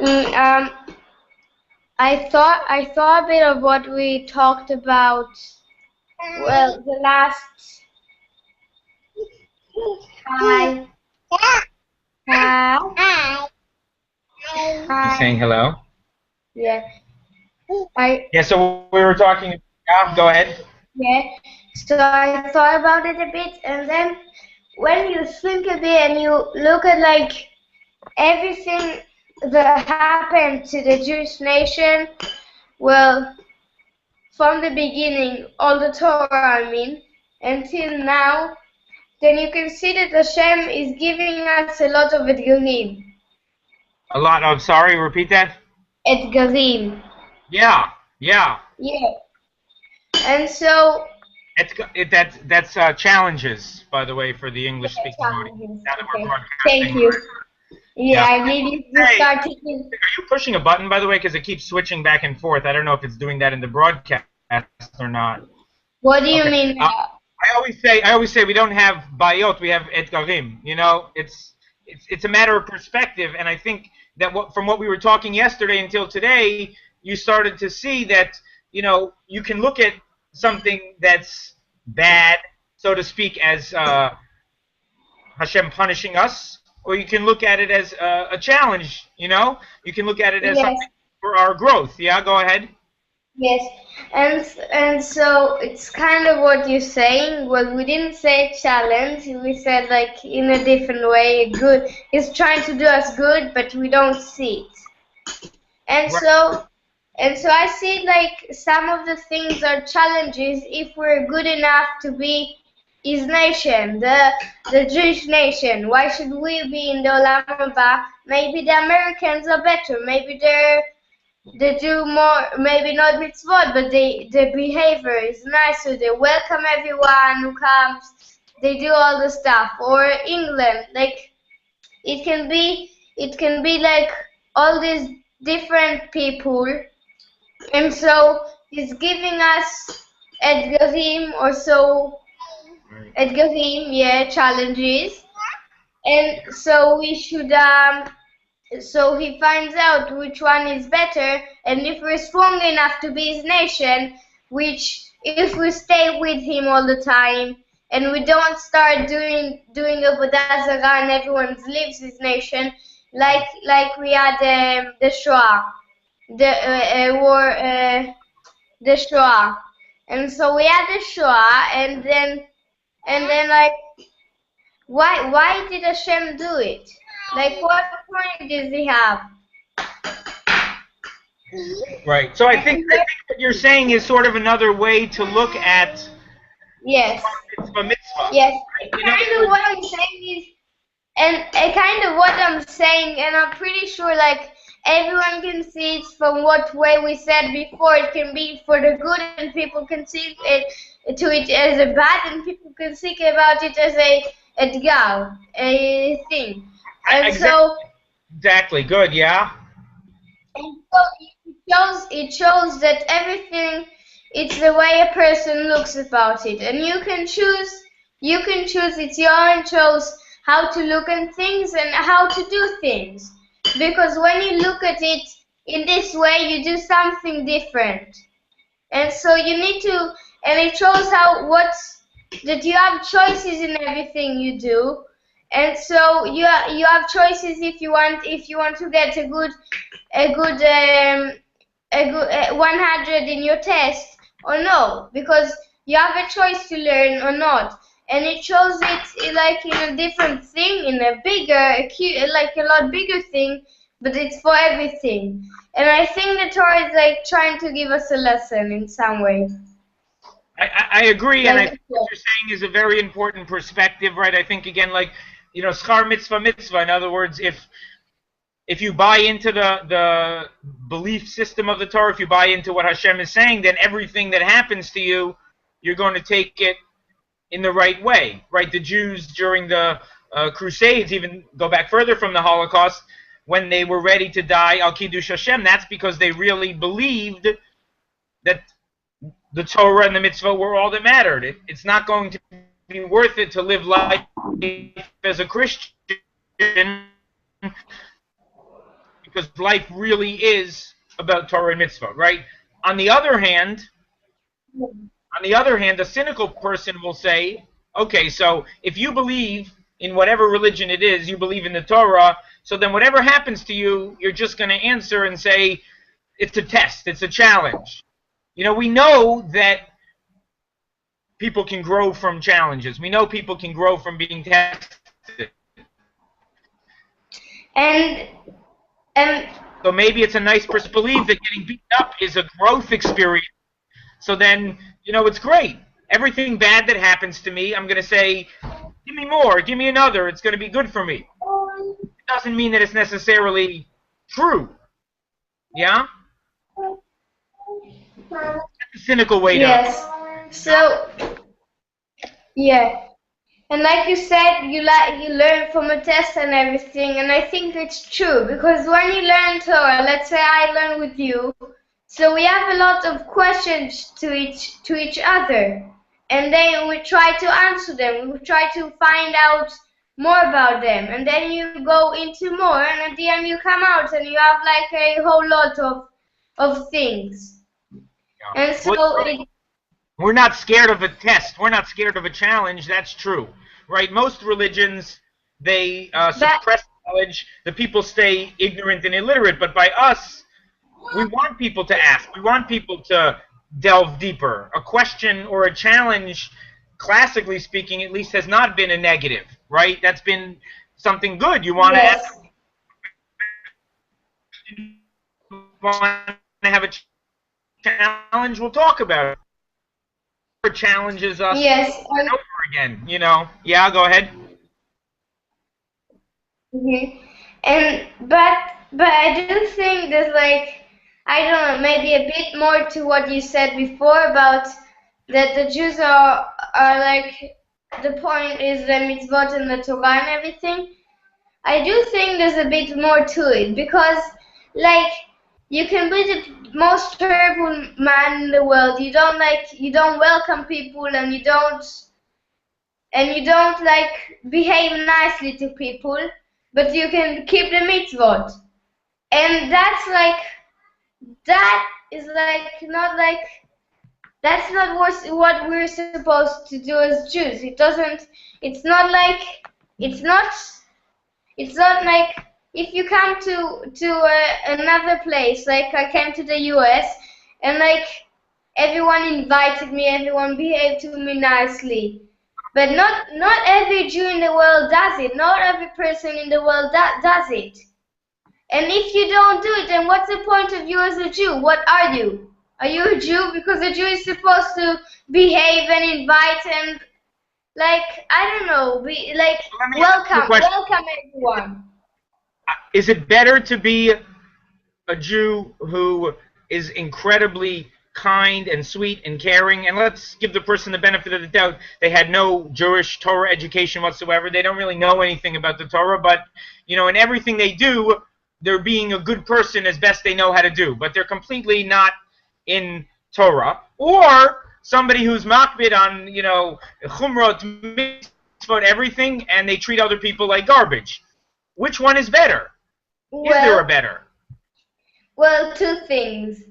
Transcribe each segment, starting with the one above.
Mm, I thought a bit of what we talked about. Well, the last. Hi, hi, You hi. saying hello? Yeah, I Yeah, so we were talking. Yeah, go ahead. yeah. So I thought about it a bit, and then when you think a bit and you look at like everything that happened to the Jewish nation, well, from the beginning, all the Torah, I mean, until now, then you can see that Hashem is giving us a lot of Edgarim. A lot of sorry. Repeat that. Edgarim. Yeah, yeah. Yeah. And so, That's challenges, by the way, for the English-speaking audience. challenges. Now that we're Okay. Thank broadcasting. you. Yeah, Yeah. I needed to Hey, start taking. are you pushing a button, by the way? Because it keeps switching back and forth. I don't know if it's doing that in the broadcast or not. What do you Okay. mean? I always say we don't have bayot, we have etgarim. You know, it's a matter of perspective, and I think that from what we were talking yesterday until today, you started to see that you can look at something that's bad, so to speak, as Hashem punishing us, or you can look at it as a challenge. You can look at it as Yes, something for our growth. Yeah, go ahead. yes. And so it's kind of what you're saying. Well, we didn't say challenge. We said like in a different way. Good. He's trying to do us good, but we don't see it. And Right. so And so I see like some of the things are challenges if we're good enough to be his nation, the Jewish nation. Why should we be in the Olam Haba? Maybe the Americans are better. Maybe they do more. Maybe not mitzvot, but the behavior is nicer. They welcome everyone who comes. They do all the stuff. Or England, like it can be like all these different people, and so he's giving us Edgarim or so Edgarim, yeah, challenges. And so we should so he finds out which one is better, and if we're strong enough to be his nation, which if we stay with him all the time and we don't start doing Avodah Zarah and everyone leaves his nation, like we had the Shoah, the war. The Shoah. And so we had the Shoah, and then like why did Hashem do it? Like what point does he have? Right. So I think what you're saying is sort of another way to look at Yes, mitzvah. yes. In other Kind of words, what I'm saying is, and kind of what I'm saying, and I'm pretty sure like everyone can see it from what way we said before. It can be for the good, and people can see it as a bad, and people can think about it as a edgar, a thing. And so, exactly. Good. Yeah. and so it shows that everything, it's the way a person looks about it, and you can choose. It's your own choice how to look at things and how to do things, because when you look at it in this way, you do something different. And so you need to, and it shows that you have choices in everything you do. And so you have choices if you want to get a good 100 in your test or no, because you have a choice to learn or not. And it shows it like in a different thing, in a like a lot bigger thing, but it's for everything. And I think the Torah is like trying to give us a lesson in some way. I agree, and I Like, think what you're saying is a very important perspective, right? I think again, like schar mitzvah mitzvah. In other words, if you buy into the belief system of the Torah, if you buy into what Hashem is saying, then everything that happens to you, you're going to take it in the right way, right? The Jews during the Crusades, even go back further from the Holocaust, when they were ready to die al kiddush Hashem, that's because they really believed that the Torah and the mitzvah were all that mattered. It's not going to be worth it to live life as a Christian because life really is about Torah and mitzvah, right? On the other hand, a cynical person will say, okay, so if you believe in whatever religion it is, you believe in the Torah, so then whatever happens to you, you're just going to answer and say, it's a test, it's a challenge. You know, we know that people can grow from challenges. We know people can grow from being tested. And so maybe it's a nice person to believe that getting beaten up is a growth experience. So then, you know, it's great. Everything bad that happens to me, I'm going to say, give me more, give me another. It's going to be good for me. It doesn't mean that it's necessarily true. Yeah? That's a cynical way to... Yes. So, yeah. And like you said, you learn from a test and everything, and I think it's true, because when you learn Torah, let's say I learn with you, so we have a lot of questions to each other, and then we try to answer them, we try to find out more about them, and then you go into more, and at the end you come out and you have like a whole lot of things. Yeah. And so we're not scared of a test. We're not scared of a challenge. That's true, right? Most religions, they suppress knowledge. The people stay ignorant and illiterate. But by us, we want people to ask. We want people to delve deeper. A question or a challenge, classically speaking, at least has not been a negative, right? That's been something good. You want to ask. You want to have a challenge, we'll talk about it. Challenges us over again, you know. Yeah, go ahead. And but I do think there's like, I don't know, maybe a bit more to what you said before about that the Jews are like, the point is the mitzvot and the Torah and everything. I do think there's a bit more to it, because like, you can be the most terrible man in the world. You don't welcome people, and you don't like behave nicely to people, but you can keep the mitzvot. And that's like, that is like not like, that's not what we're supposed to do as Jews. It's not like if you come to another place, like I came to the US, and like everyone invited me, everyone behaved to me nicely, but not every Jew in the world does it. Not every person in the world does it. And if you don't do it, then what's the point of you as a Jew? What are you? Are you a Jew? Because a Jew is supposed to behave and invite and like, I don't know, be like, welcome everyone. Is it better to be a Jew who is incredibly kind and sweet and caring, and let's give the person the benefit of the doubt, they had no Jewish Torah education whatsoever, they don't really know anything about the Torah, but you know, in everything they do, they're being a good person as best they know how to do, but they're completely not in Torah, or somebody who's makbid on, you know, chumrot, mitzvot, everything, and they treat other people like garbage. Which one is better? Is there a better? Well, two things.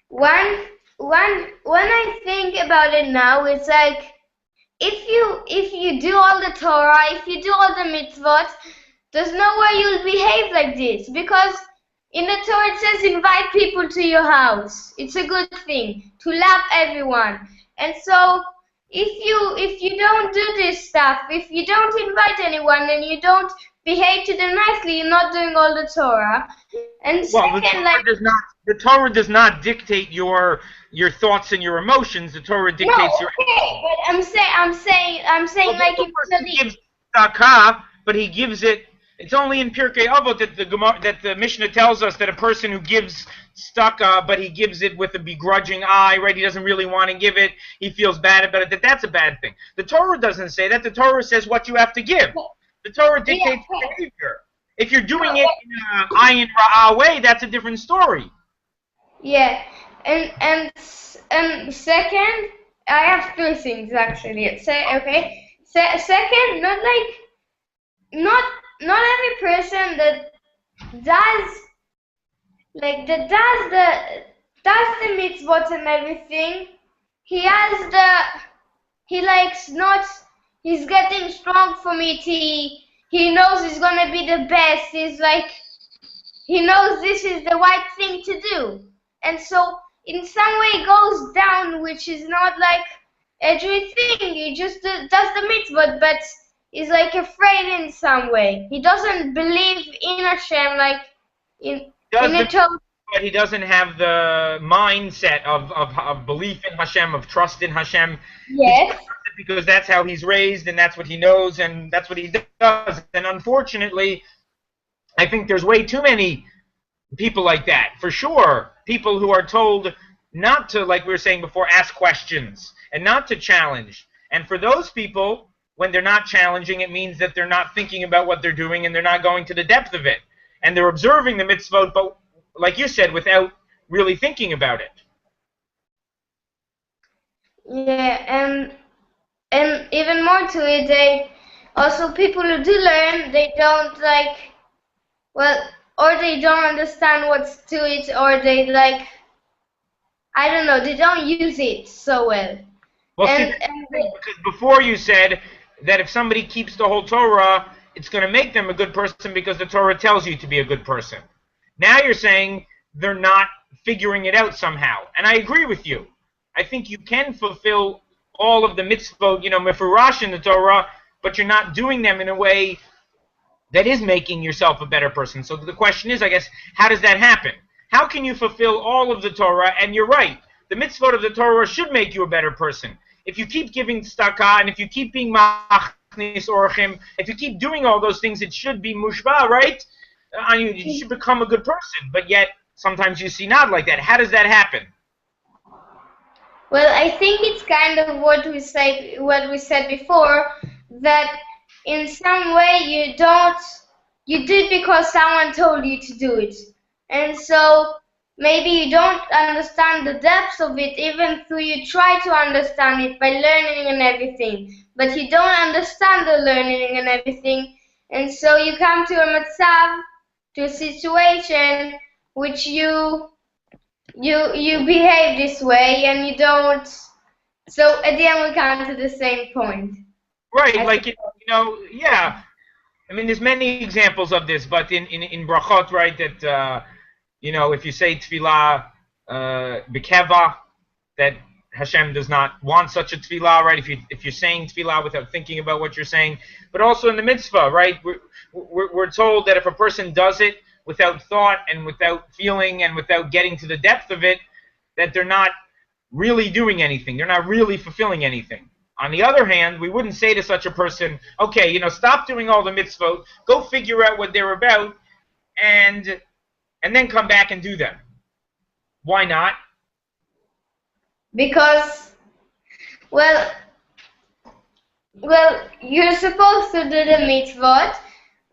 One, when I think about it now, it's like, if you do all the Torah, if you do all the mitzvot, there's no way you'll behave like this, because in the Torah it says invite people to your house. It's a good thing to love everyone. And so if you don't do this stuff, if you don't invite anyone and you don't behave to them nicely, you're not doing all the Torah. And well, second, the Torah does not dictate your thoughts and your emotions. The Torah dictates your. Okay, but I'm saying well, like he gives zakah, but he gives it. It's only in Pirkei Avot that the Mishnah tells us that a person who gives tzedakah, but he gives it with a begrudging eye, right? He doesn't really want to give it. He feels bad about it. That's a bad thing. The Torah doesn't say that. The Torah says what you have to give. The Torah dictates behavior. If you're doing it in an ayin ra'ah way, that's a different story. Yeah, and second, I have three things actually. Second, not every person that does like the does the mitzvot and everything. He likes not. He's getting strong from it. He knows he's gonna be the best. He's like he knows this is the right thing to do, and so in some way goes down, which is not like a true thing. He just does the mitzvot, but is like afraid in some way. He doesn't believe in Hashem like in a total. But he doesn't have the mindset of belief in Hashem, of trust in Hashem. Yes. Because that's how he's raised, and that's what he knows, and that's what he does. And unfortunately, I think there's way too many people like that, for sure. People who are told not to, like we were saying before, ask questions, and not to challenge. And for those people, when they're not challenging, it means that they're not thinking about what they're doing, and they're not going to the depth of it. And they're observing the mitzvot, but like you said, without really thinking about it. Yeah, and even more to it, they also people who do learn, they don't like, well, or they don't understand what's to it, or they like, I don't know, they don't use it so well. Well, because before you said that if somebody keeps the whole Torah, it's going to make them a good person because the Torah tells you to be a good person. Now you're saying they're not figuring it out somehow. And I agree with you. I think you can fulfill all of the mitzvot, mefurash in the Torah, but you're not doing them in a way that is making yourself a better person. So the question is, I guess, how does that happen? How can you fulfill all of the Torah? And you're right. The mitzvot of the Torah should make you a better person. If you keep giving tzedakah, and if you keep being machnis orchim, if you keep doing all those things, it should be mushba, right? You should become a good person, but yet sometimes you see not like that. How does that happen? Well, I think it's kind of what we said before, that in some way you do it because someone told you to do it, and so maybe you don't understand the depths of it, even though you try to understand it by learning and everything, but you don't understand the learning and everything, and so you come to a matzav, to a situation which you behave this way and you don't, so at the end we come to the same point. Right, yeah. I mean, there's many examples of this, but in brachot, right, that, if you say tefillah b'keva, that Hashem does not want such a tefillah, right, if you're saying tefillah without thinking about what you're saying, but also in the mitzvah, right, we're told that if a person does it without thought and without feeling and without getting to the depth of it, that they're not really doing anything. They're not really fulfilling anything. On the other hand, we wouldn't say to such a person, okay, stop doing all the mitzvot, go figure out what they're about, and then come back and do them. Why not? Because, well, you're supposed to do the mitzvot,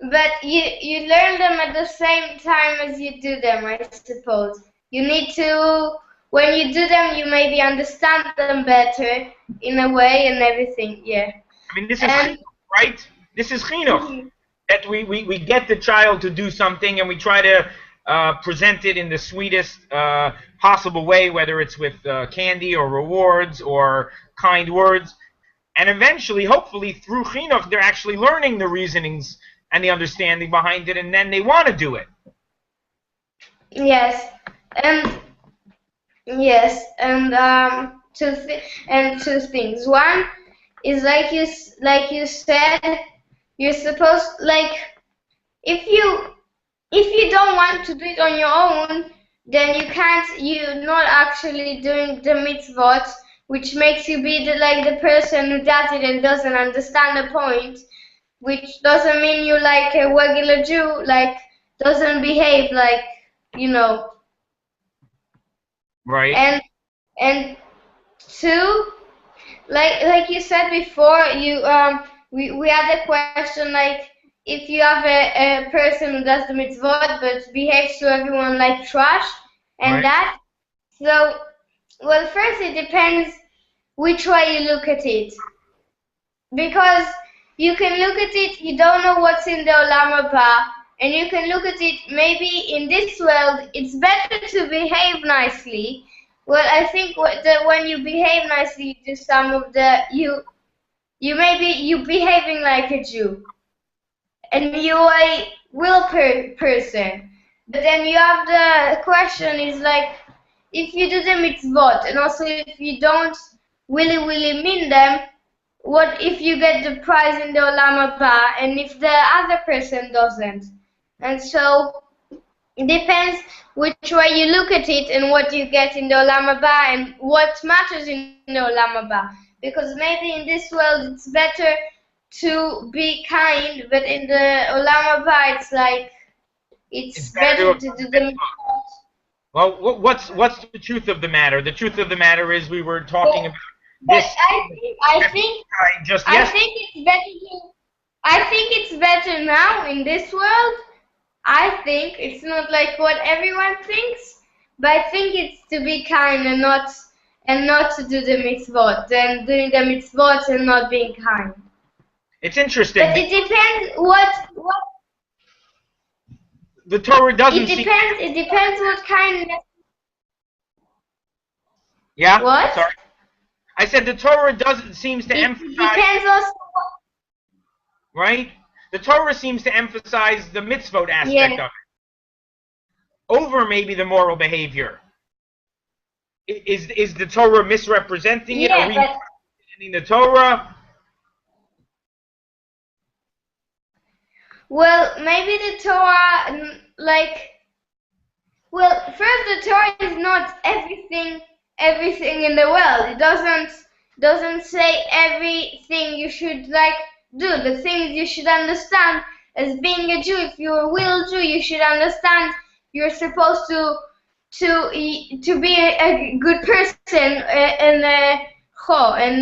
but you learn them at the same time as you do them, I suppose. You need to, when you do them, you maybe understand them better in a way and everything, yeah. I mean, this is chinuch, right? This is chinuch. That we get the child to do something and we try to present it in the sweetest possible way, whether it's with candy or rewards or kind words. And eventually, hopefully, through chinuch, they're actually learning the reasonings and the understanding behind it, and then they want to do it. Yes, and two things. One is like you said, you're supposed, like, if you don't want to do it on your own, then you're not actually doing the mitzvot, which makes you be the person who does it and doesn't understand the point, which doesn't mean you're like a regular Jew, like doesn't behave like, Right. And two, like you said before, we had a question like, if you have a person who does the mitzvot but behaves to everyone like trash, and right. that, so, well, first it depends which way you look at it, because you can look at it, you don't know what's in the Olam Haba, and you can look at it, maybe in this world it's better to behave nicely. Well, I think that when you behave nicely, you do some of the, you behaving like a Jew, and you are a person. But then you have the question is like, if you do the mitzvot, and also if you don't really mean them, what if you get the prize in the Olam Haba, and if the other person doesn't? And so it depends which way you look at it and what you get in the Olam Haba and what matters in the Olam Haba. Because maybe in this world it's better to be kind, but in the Olam Haba it's like it's better to do the mitzvot. Well, what's the truth of the matter? The truth of the matter is we were talking about this. I think it's better I think it's better now in this world. I think it's not like what everyone thinks, but I think it's to be kind and not to do the mitzvot, and doing the mitzvot and not being kind. It's interesting. But it depends what the Torah doesn't. It depends what kindness. Yeah. What? Sorry. I said the Torah seems to emphasize. It depends also. Right. The Torah seems to emphasize the mitzvot aspect of it over maybe the moral behavior. Is the Torah misrepresenting it? Are we misrepresenting the Torah? Well, maybe the Torah, first the Torah is not everything in the world. It doesn't say everything you should do. The things you should understand as being a Jew. If you're a real Jew, you should understand you're supposed to be a good person and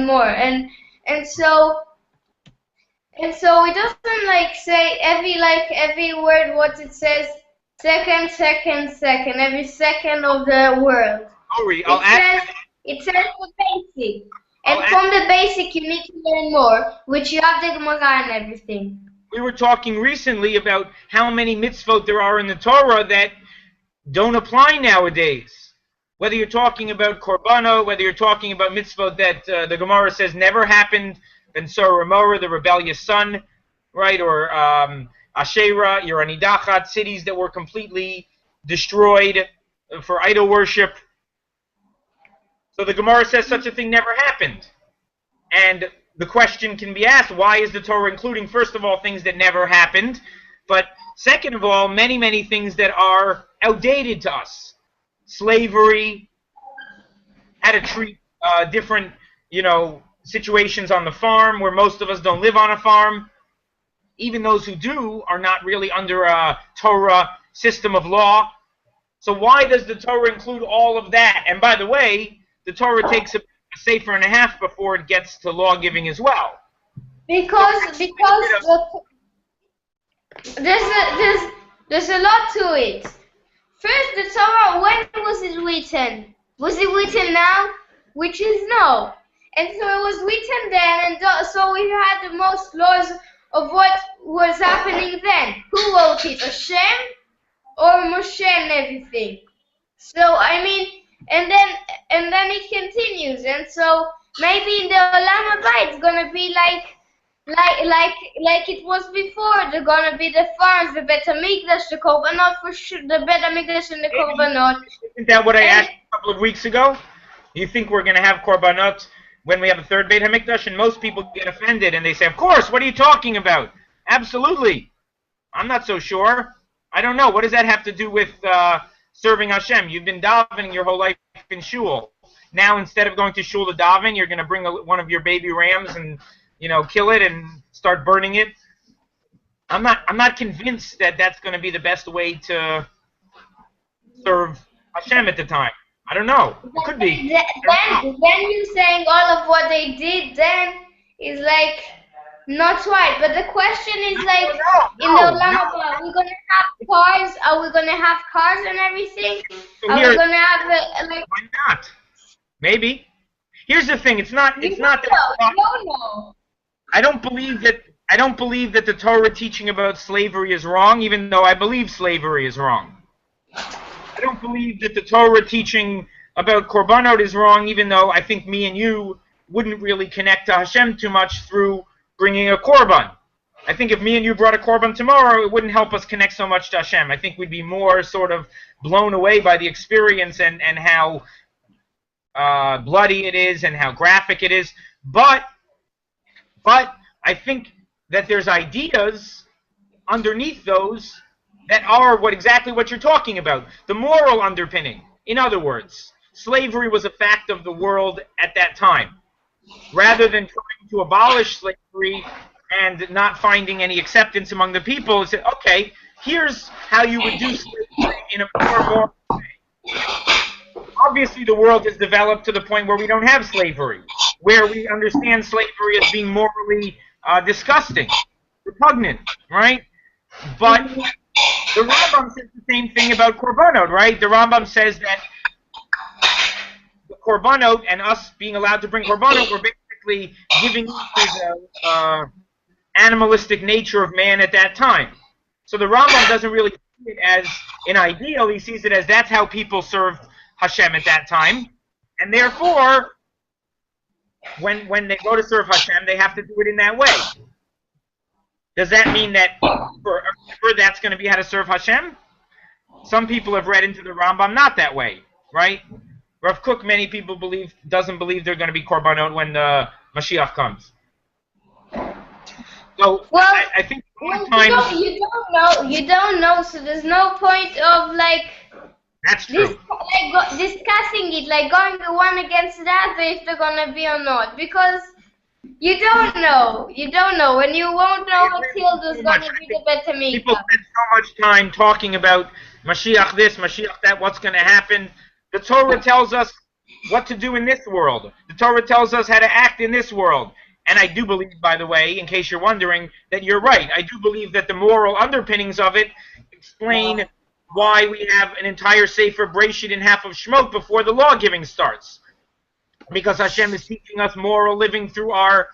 more and so it doesn't say every word what it says second every second of the world. Ori, It says the basic. And from the basic, you need to learn more, which you have the Gemara and everything. We were talking recently about how many mitzvot there are in the Torah that don't apply nowadays. Whether you're talking about Korbanot, whether you're talking about mitzvot that the Gemara says never happened, Ben Sora Ramora, the rebellious son, right, or Asherah, Yeranidachat, cities that were completely destroyed for idol worship. So the Gemara says such a thing never happened. And the question can be asked, why is the Torah including, first of all, things that never happened, but second of all, many things that are outdated to us. Slavery, how to treat different, situations on the farm where most of us don't live on a farm. Even those who do are not really under a Torah system of law. So why does the Torah include all of that? And by the way, the Torah takes a sefer and a half before it gets to law giving as well. Because there's a lot to it. First, the Torah, when was it written? Was it written now? Which is no. And so it was written then, and so we had the most laws of what was happening then. Who wrote it? Hashem or Moshe and everything? So I mean, and then it continues, and so maybe in the Olam Haba it's gonna be like it was before. They're gonna be the farms, the Bet HaMikdash, the Korbanot for sure, the Bet HaMikdash and the Korbanot. Isn't that what I asked a couple of weeks ago? You think we're gonna have Korbanot when we have a third Bet HaMikdash? And most people get offended and they say, of course, what are you talking about? Absolutely. I'm not so sure. I don't know. What does that have to do with serving Hashem? You've been davening your whole life in shul. Now, instead of going to shul to daven, you're going to bring one of your baby rams and, kill it and start burning it. I'm not convinced that that's going to be the best way to serve Hashem at the time. I don't know. It could be. Then you saying all of what they did then is not right. But the question is in the Olam Haba, are we gonna have cars? Are we gonna have cars and everything? So are we gonna have why not? Maybe. Here's the thing. It's not that. No. I don't believe that I don't believe that the Torah teaching about slavery is wrong, even though I believe slavery is wrong. I don't believe that the Torah teaching about korbanot is wrong, even though I think me and you wouldn't really connect to Hashem too much through bringing a korban. I think if me and you brought a korban tomorrow, it wouldn't help us connect so much to Hashem. I think we'd be more sort of blown away by the experience and how bloody it is and how graphic it is. But I think that there's ideas underneath those that are exactly what you're talking about. The moral underpinning. In other words, slavery was a fact of the world at that time. Rather than trying to abolish slavery and not finding any acceptance among the people, it said, okay, here's how you would do slavery in a more moral way. Obviously, the world has developed to the point where we don't have slavery, where we understand slavery as being morally disgusting, repugnant, right? But the Rambam says the same thing about korbanot, right? The Rambam says that the korbanot and us being allowed to bring korbanot, we're basically giving to the animalistic nature of man at that time. So the Rambam doesn't really see it as an ideal. He sees it as that's how people served Hashem at that time. And therefore, when they go to serve Hashem, they have to do it in that way. Does that mean that forever that's going to be how to serve Hashem? Some people have read into the Rambam not that way, right? Rav Kook, many people doesn't believe they're going to be korbanot when the Mashiach comes. So Well, I think you don't know, so there's no point of that's true. discussing it, like going the one against the other if they're gonna be or not, because you don't know. You don't know, and you won't know until there's gonna be the better makeup. People spend so much time talking about Mashiach this, Mashiach that, what's going to happen. The Torah tells us what to do in this world. The Torah tells us how to act in this world. And I do believe, by the way, in case you're wondering, that you're right. I do believe that the moral underpinnings of it explain why we have an entire Sefer Breshit and half of Shemot before the law giving starts. Because Hashem is teaching us moral living through our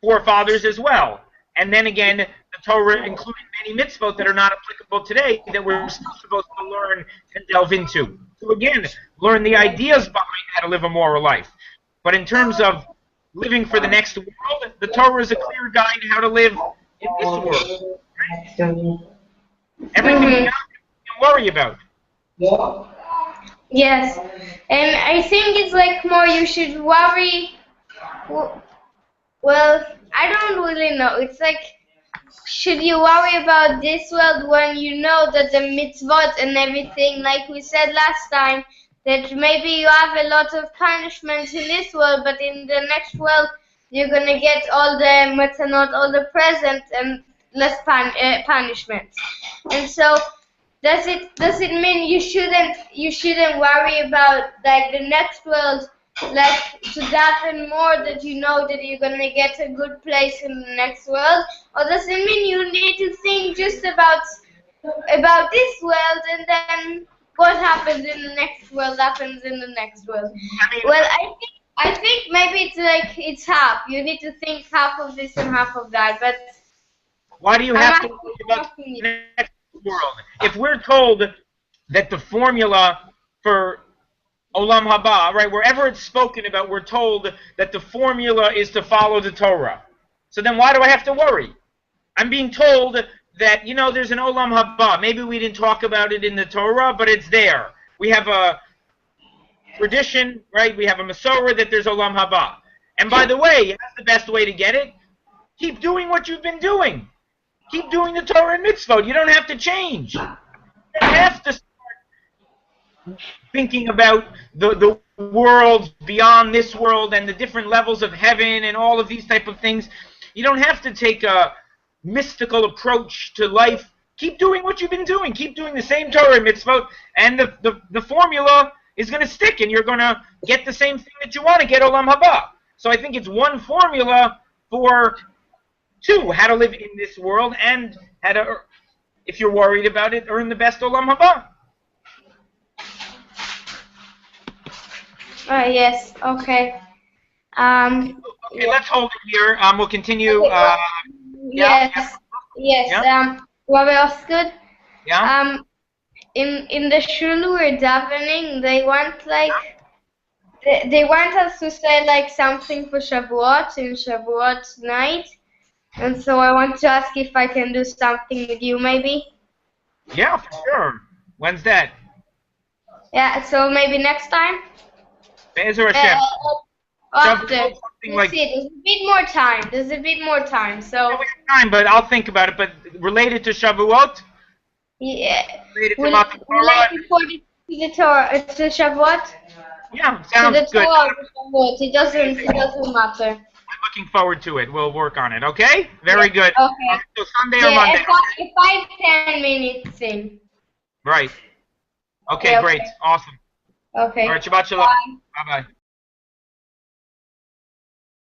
forefathers as well. And then again, the Torah including many mitzvot that are not applicable today that we're still supposed to learn and delve into. So again, learn the ideas behind how to live a moral life. But in terms of living for the next world, the Torah is a clear guide how to live in this world. Right? Everything else you can worry about. Yes, and I think it's like more you should worry. Well, I don't really know. It's like, should you worry about this world when you know that the mitzvot and everything, like we said last time, that maybe you have a lot of punishments in this world, but in the next world you're gonna get all the matanot, all the presents, and less punishments. And so, does it mean you shouldn't worry about like the next world, like to daven more that you know that you're gonna get a good place in the next world, or does it mean you need to think just about this world and then what happens in the next world happens in the next world? Well, I think maybe it's like it's half. You need to think half of this and half of that. But why do you have to worry about the next world? If we're told that the formula for Olam Haba, right, wherever it's spoken about, we're told that the formula is to follow the Torah. So then why do I have to worry? I'm being told that, there's an Olam Haba. Maybe we didn't talk about it in the Torah, but it's there. We have a tradition, right? We have a Masorah that there's Olam Haba. And by the way, that's the best way to get it. Keep doing what you've been doing. Keep doing the Torah and mitzvot. You don't have to change. You don't have to start thinking about the world beyond this world and the different levels of heaven and all of these type of things. You don't have to take a mystical approach to life. Keep doing what you've been doing. Keep doing the same Torah and mitzvot, and the formula is going to stick, and you're going to get the same thing that you want to get, Olam Haba. So I think it's one formula for two, how to live in this world, and how to, if you're worried about it, earn the best Olam Haba. Yes, okay. Okay, let's hold it here. We'll continue Yeah? Yes, yes. Yeah? Rabbi Osgood, Yeah? in the shul we're davening, they want us to say like something for Shavuot in Shavuot night, and so I want to ask if I can do something with you, maybe. Yeah, for sure. When's that? Yeah, so maybe next time. Be'ezer Uh, Hashem. after. Shavuot, something Let's like, see. There's a bit more time. There's a bit more time. yeah, So we have time, but I'll think about it. But related to Shavuot, yeah, related to we'll Matan Torah, related for the Torah to Shavuot. yeah, To sounds the good. Torah to Shavuot. Amazing. It doesn't matter. I'm looking forward to it. We'll work on it. Okay? Very good. Okay. So Sunday or Yeah, Monday. a 5-10 minutes thing. Right. Okay, Yeah, great. okay. Awesome. All right, Okay. Shabbat Shalom. Bye. Bye-bye.